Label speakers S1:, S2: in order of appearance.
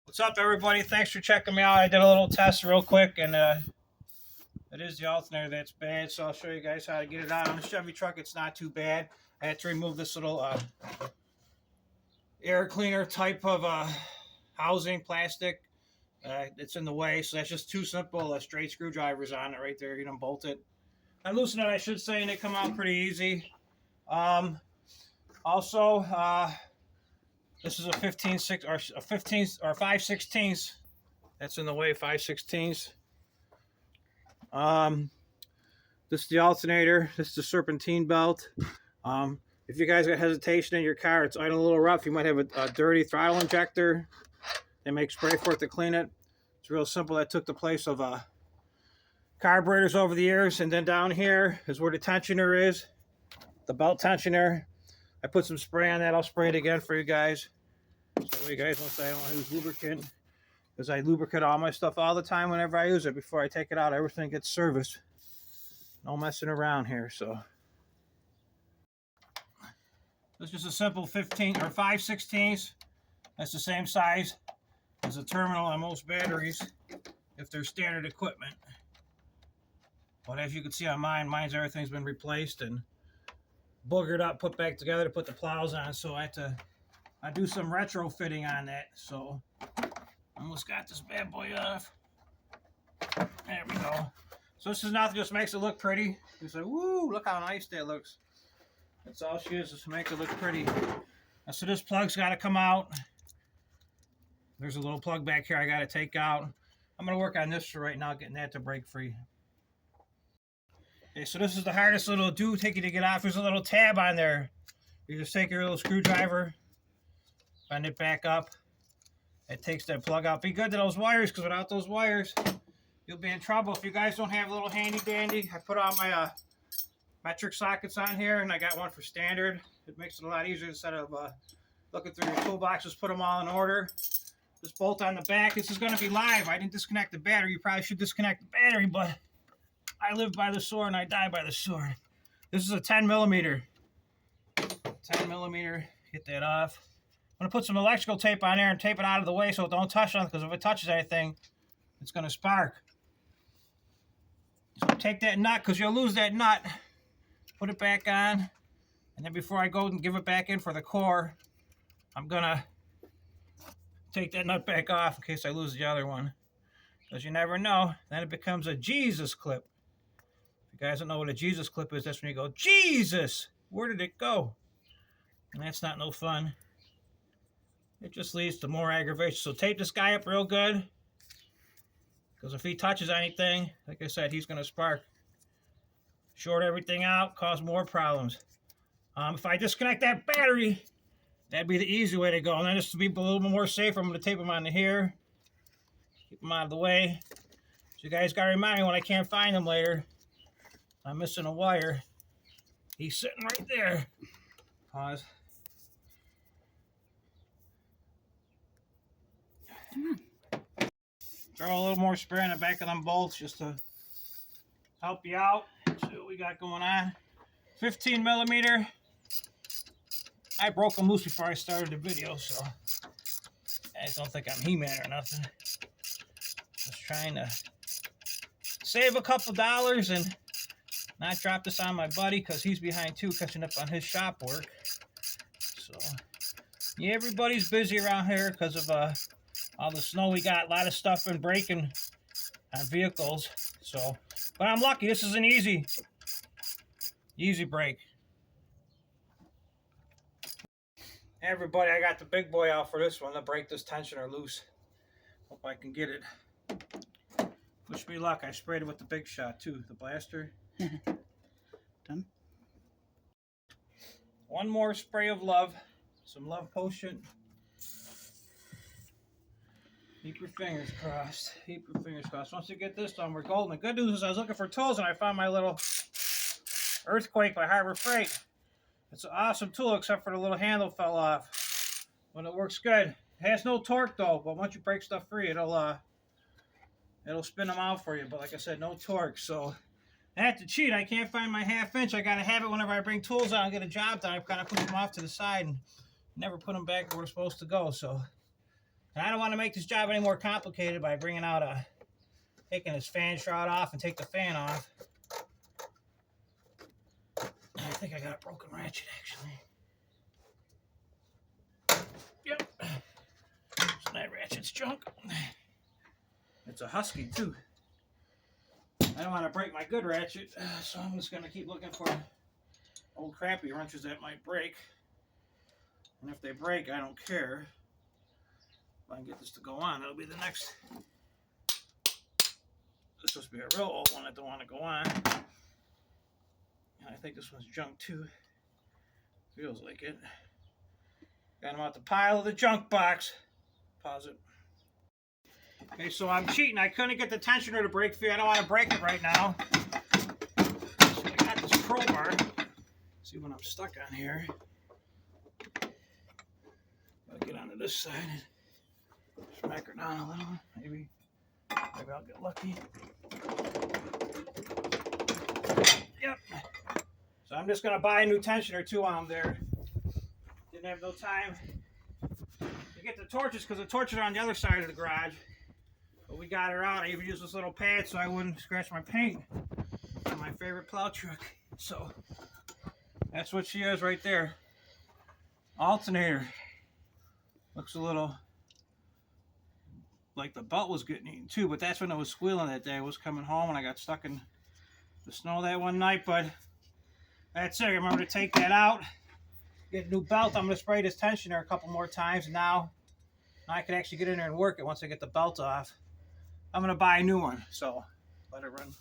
S1: What's up, everybody? Thanks for checking me out. I did a little test real quick, and it is the alternator that's bad, so I'll show you guys how to get it out. On the Chevy truck, it's not too bad. I had to remove this little air cleaner type of housing, plastic. It's in the way, so that's just two simple straight screwdrivers on it right there. You don't bolt it. I loosen it, I should say, and they come out pretty easy. Also, this is a 15/6 or a 15 or 5/16. That's in the way, 5/16. This is the alternator. This is the serpentine belt. If you guys got hesitation in your car, it's idling a little rough, you might have a dirty throttle injector. They make spray for it to clean it. It's real simple. That took the place of carburetors over the years. And then down here is where the tensioner is, the belt tensioner. I put some spray on that. I'll spray it again for you guys, so you guys won't say I don't use lubricant, because I lubricate all my stuff all the time whenever I use it. Before I take it out, everything gets serviced. No messing around here. So this is just a simple 15 or 5/16. That's the same size as a terminal on most batteries if they're standard equipment. But as you can see on mine's everything's been replaced and boogered up, put back together to put the plows on. So I do some retrofitting on that. So almost got this bad boy off. There we go. So this is nothing, just makes it look pretty. You say, woo, look how nice that looks. That's all she is to make it look pretty. And so this plug's got to come out. There's a little plug back here I got to take out. I'm going to work on this for right now, getting that to break free. Okay, so this is the hardest little doohickey to get off. There's a little tab on there. You just take your little screwdriver, bend it back up. It takes that plug out. Be good to those wires, because without those wires, you'll be in trouble. If you guys don't have a little handy dandy, I put all my metric sockets on here, and I got one for standard. It makes it a lot easier instead of looking through your toolbox. Just put them all in order. This bolt on the back. This is going to be live. I didn't disconnect the battery. You probably should disconnect the battery, but I live by the sword and I die by the sword. This is a 10 millimeter. 10 millimeter. Get that off. I'm going to put some electrical tape on there and tape it out of the way so it don't touch on, because if it touches anything, it's going to spark. So take that nut, because you'll lose that nut. Put it back on. And then before I go and give it back in for the core, I'm going to take that nut back off in case I lose the other one. Because you never know. Then it becomes a Jesus clip. If you guys don't know what a Jesus clip is, that's when you go, Jesus! Where did it go? And that's not no fun. It just leads to more aggravation. So tape this guy up real good, because if he touches anything, like I said, he's going to spark. Short everything out, cause more problems. If I disconnect that battery, that'd be the easy way to go. And then just to be a little bit more safer, I'm going to tape them onto here. Keep them out of the way. So you guys got to remind me when I can't find them later. I'm missing a wire. He's sitting right there. Pause. Throw a little more spray on the back of them bolts just to help you out. See what we got going on. 15 millimeter. I broke them loose before I started the video, so I don't think I'm He-Man or nothing. Just trying to save a couple dollars and not drop this on my buddy, because he's behind too, catching up on his shop work. So yeah, everybody's busy around here because of all the snow we got. A lot of stuff been breaking on vehicles. So, but I'm lucky. This is an easy break. Hey everybody, I got the big boy out for this one to break this tensioner loose. Hope I can get it. Wish me luck. I sprayed it with the big shot too, the blaster.
S2: Done.
S1: One more spray of love. Some love potion. Keep your fingers crossed. Keep your fingers crossed. Once you get this done, we're golden. The good news is I was looking for tools and I found my little Earthquake by Harbor Freight. It's an awesome tool, except for the little handle fell off. But it works good. It has no torque though, but once you break stuff free, it'll spin them out for you. But like I said, no torque. So I have to cheat. I can't find my 1/2 inch. I gotta have it whenever I bring tools out and get a job done. I've gotta put them off to the side and never put them back where they're supposed to go. So And I don't want to make this job any more complicated by bringing out taking this fan shroud off and take the fan off. I think I got a broken ratchet actually. Yep. So that ratchet's junk. It's a Husky too. I don't want to break my good ratchet, so I'm just going to keep looking for old crappy wrenches that might break. And if they break, I don't care. If I can get this to go on, that'll be the next. This is supposed to be a real old one that don't want to go on. And I think this one's junk too. Feels like it. Got them out the pile of the junk box. Pause it. Okay, so I'm cheating. I couldn't get the tensioner to break free. I don't want to break it right now. So I got this crowbar. See when I'm stuck on here. Gotta get onto this side and smack her down a little. Maybe I'll get lucky. Yep. So I'm just gonna buy a new tensioner too while I'm there. Didn't have no time to get the torches because the torches are on the other side of the garage. But we got her out. I even used this little pad so I wouldn't scratch my paint on my favorite plow truck. So that's what she is right there. Alternator. Looks a little like the belt was getting eaten too, but that's when it was squealing that day. I was coming home and I got stuck in the snow that one night, but that's it. Remember to take that out. Get a new belt. I'm going to spray this tensioner a couple more times, and now I can actually get in there and work it once I get the belt off. I'm going to buy a new one, so let it run.